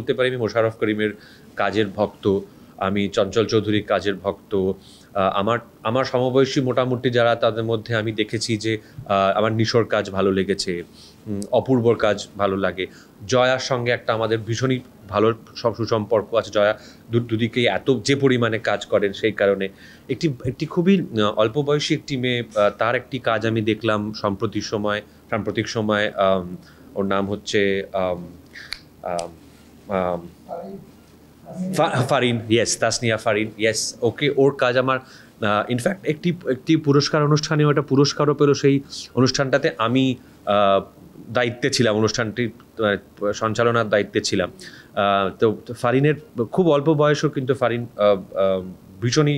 বলতে পারি আমি মোশাররফ করিমের কাজের ভক্ত, আমি চঞ্চল চৌধুরীর কাজের ভক্ত। আমার আমার সমবয়সী মোটামুটি যারা তাদের মধ্যে আমি দেখেছি যে আমার নিশোর কাজ ভালো লেগেছে, অপূর্বর কাজ ভালো লাগে, জয়ার সঙ্গে একটা আমাদের ভীষণই ভালো সব সুসম্পর্ক আছে। জয়া দুদিকেই এত যে পরিমাণে কাজ করেন, সেই কারণে একটি একটি খুবই অল্প বয়সী একটি মেয়ে, তার একটি কাজ আমি দেখলাম সাম্প্রতিক সময়। ওর নাম হচ্ছে ফারিন, ইয়েস, তাসনিয়া ফারিন, ইয়েস। ওকে, ওর কাজ আমার ইনফ্যাক্ট একটি পুরস্কার অনুষ্ঠানে ওটা পুরস্কারও পেল। সেই অনুষ্ঠানটাতে আমি দায়িত্বে ছিলাম, অনুষ্ঠানটি সঞ্চালনার দায়িত্বে ছিলাম। তো ফারিনের খুব অল্প বয়সও কিন্তু ফারিন ভীষণই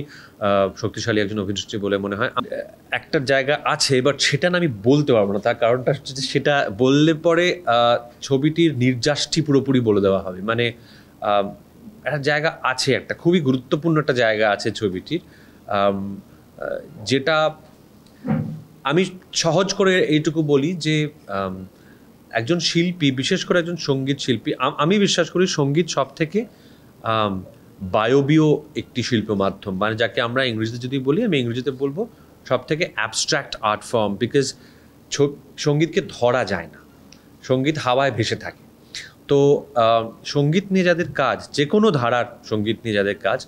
শক্তিশালী একজন অভিনেত্রী বলে মনে হয়। একটা জায়গা আছে, বাট সেটা না আমি বলতে পারবো না। তার কারণটা হচ্ছে যে সেটা বললে পরে ছবিটির নির্যাসটি পুরোপুরি বলে দেওয়া হবে। মানে একটা জায়গা আছে, একটা খুবই গুরুত্বপূর্ণ একটা জায়গা আছে ছবিটির, যেটা আমি সহজ করে এইটুকু বলি যে একজন শিল্পী, বিশেষ করে একজন সঙ্গীত শিল্পী, আমি বিশ্বাস করি সঙ্গীত সব থেকে বায়বীয় একটি শিল্প মাধ্যম। মানে যাকে আমরা ইংরেজিতে যদি বলি, আমি ইংরেজিতে বলবো সব থেকে অ্যাবস্ট্রাক্ট আর্ট ফর্ম, বিকজ সঙ্গীতকে ধরা যায় না, সঙ্গীত হাওয়ায় ভেসে থাকে। তো সঙ্গীত নিয়ে যাদের কাজ, যে কোনো ধারার সঙ্গীত নিয়ে যাদের কাজ,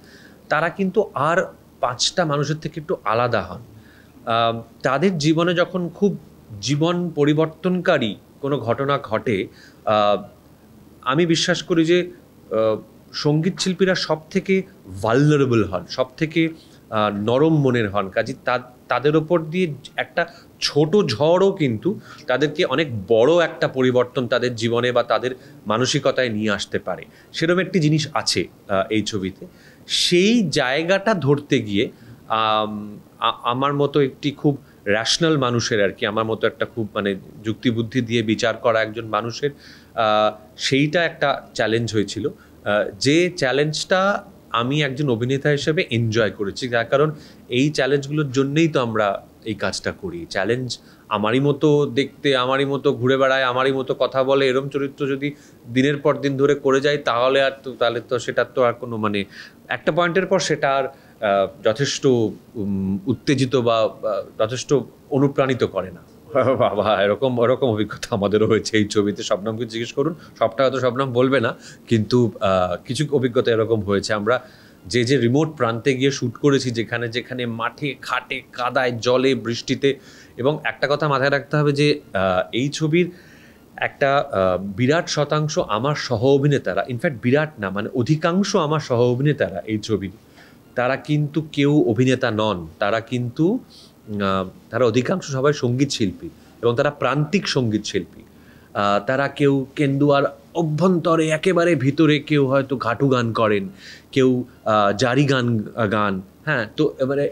তারা কিন্তু আর পাঁচটা মানুষের থেকে একটু আলাদা হন। তাদের জীবনে যখন খুব জীবন পরিবর্তনকারী কোনো ঘটনা ঘটে, আমি বিশ্বাস করি যে সঙ্গীত শিল্পীরা সব থেকে ভালনারেবল হন, সব থেকে নরম মনের হন। কাজে তাদের ওপর দিয়ে একটা ছোট ঝড়ও কিন্তু তাদেরকে অনেক বড় একটা পরিবর্তন তাদের জীবনে বা তাদের মানসিকতায় নিয়ে আসতে পারে। সেরকম একটি জিনিস আছে এই ছবিতে। সেই জায়গাটা ধরতে গিয়ে আমার মতো একটি খুব র্যাশনাল মানুষের, আর কি আমার মতো একটা খুব মানে যুক্তিবুদ্ধি দিয়ে বিচার করা একজন মানুষের, সেইটা একটা চ্যালেঞ্জ হয়েছিল। যে চ্যালেঞ্জটা আমি একজন অভিনেতা হিসেবে এনজয় করেছি, যার কারণ এই চ্যালেঞ্জগুলোর জন্যেই তো আমরা এই কাজটা করি। চ্যালেঞ্জ আমারই মতো দেখতে, আমারই মতো ঘুরে বেড়ায়, আমারই মতো কথা বলে, এরম চরিত্র যদি দিনের পর দিন ধরে করে যায়, তাহলে তো সেটার তো আর কোনো মানে একটা পয়েন্টের পর সেটা আর যথেষ্ট উত্তেজিত বা যথেষ্ট অনুপ্রাণিত করে না। বাবা, এরকম অভিজ্ঞতা আমাদেরও হয়েছে এই ছবিতে। শবনমকে জিজ্ঞেস করুন, সবটা হয়তো শবনম বলবে না, কিন্তু কিছু অভিজ্ঞতা এরকম হয়েছে। আমরা যে রিমোট প্রান্তে গিয়ে শ্যুট করেছি, যেখানে মাঠে ঘাটে কাদায় জলে বৃষ্টিতে, এবং একটা কথা মাথায় রাখতে হবে যে এই ছবির একটা বিরাট শতাংশ আমার সহ অভিনেতারা, ইনফ্যাক্ট বিরাট না মানে অধিকাংশ আমার সহ অভিনেতারা এই ছবির, তারা কিন্তু কেউ অভিনেতা নন, তারা অধিকাংশ সবাই সঙ্গীত শিল্পী, এবং তারা প্রান্তিক সঙ্গীত শিল্পী। তারা কেউ কেন্দুয়ার অভ্যন্তরে একেবারে ভিতরে, কেউ হয়তো ঘাটু গান করেন, কেউ জারি গান। হ্যাঁ, তো এবারে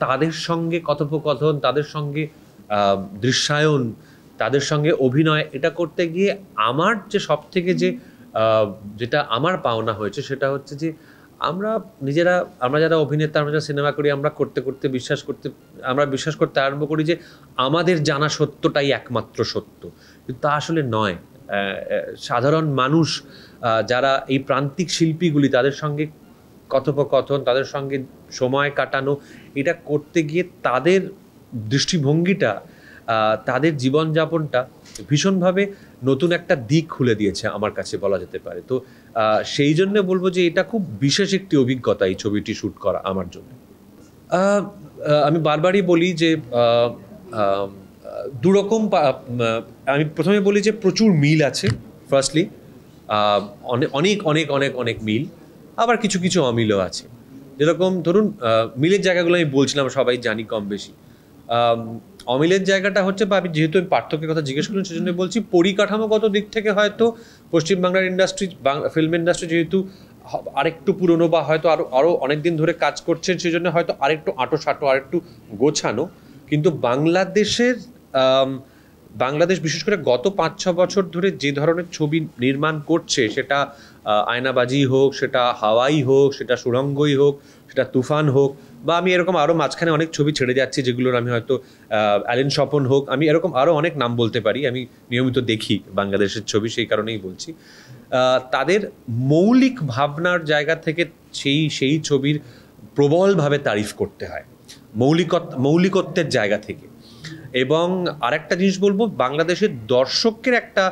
তাদের সঙ্গে কথোপকথন, তাদের সঙ্গে দৃশ্যায়ন, তাদের সঙ্গে অভিনয়, এটা করতে গিয়ে আমার যে সব থেকে যেটা আমার পাওনা হয়েছে, সেটা হচ্ছে যে আমরা যারা অভিনেতা, আমরা যারা সিনেমা করি, আমরা বিশ্বাস করতে আরম্ভ করি যে আমাদের জানা সত্যটাই একমাত্র সত্য, কিন্তু তা আসলে নয়। সাধারণ মানুষ যারা এই প্রান্তিক শিল্পীগুলি, তাদের সঙ্গে কথোপকথন, তাদের সঙ্গে সময় কাটানো, এটা করতে গিয়ে তাদের দৃষ্টিভঙ্গিটা, তাদের জীবনযাপনটা ভীষণভাবে নতুন একটা দিক খুলে দিয়েছে আমার কাছে বলা যেতে পারে। তো সেই জন্য বলবো যে এটা খুব বিশেষ একটি অভিজ্ঞতা এই ছবিটি শ্যুট করা আমার জন্য। আমি বারবারই বলি যে দুরকম, আমি প্রথমে বলি যে প্রচুর মিল আছে। ফার্স্টলি অনেক অনেক অনেক অনেক মিল, আবার কিছু কিছু অমিলও আছে। যেরকম ধরুন, মিলের জায়গাগুলো আমি বলছিলাম, সবাই জানি কম বেশি। অমিলের জায়গাটা হচ্ছে, বা আমি যেহেতু পার্থক্যের কথা জিজ্ঞেস করলেন সেজন্য বলছি, পরিকাঠামোগত দিক থেকে হয়তো পশ্চিমবাংলার ফিল্ম ইন্ডাস্ট্রি যেহেতু আরেকটু পুরনো, বা হয়তো আরও অনেক দিন ধরে কাজ করছেন, সেজন্য হয়তো আরেকটু আঁটো সাঁটো, আরেকটু গোছানো। কিন্তু বাংলাদেশের বাংলাদেশ বিশেষ করে গত 5-6 বছর ধরে যে ধরনের ছবি নির্মাণ করছে, সেটা আয়নাবাজি হোক, সেটা হাওয়াই হোক, সেটা সুড়ঙ্গই হোক, সেটা তুফান হোক, বা আমি এরকম আরও মাঝখানে অনেক ছবি ছেড়ে যাচ্ছি যেগুলোর আমি হয়তো অ্যালেন স্বপন হোক, আমি এরকম আরও অনেক নাম বলতে পারি, আমি নিয়মিত দেখি বাংলাদেশের ছবি, সেই কারণেই বলছি। তাদের মৌলিক ভাবনার জায়গা থেকে সেই ছবির প্রবলভাবে তারিফ করতে হয়, মৌলিকত্বের জায়গা থেকে। এবং আরেকটা জিনিস বলবো, বাংলাদেশের দর্শকের একটা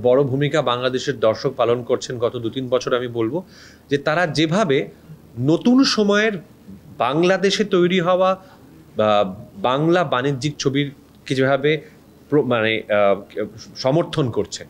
বড় ভূমিকা বাংলাদেশের দর্শক পালন করছেন গত 2-3 বছর। আমি বলবো যে তারা যেভাবে নতুন সময়ের বাংলাদেশে তৈরি হওয়া বাংলা বাণিজ্যিক ছবিকে যেভাবে মানে সমর্থন করছে,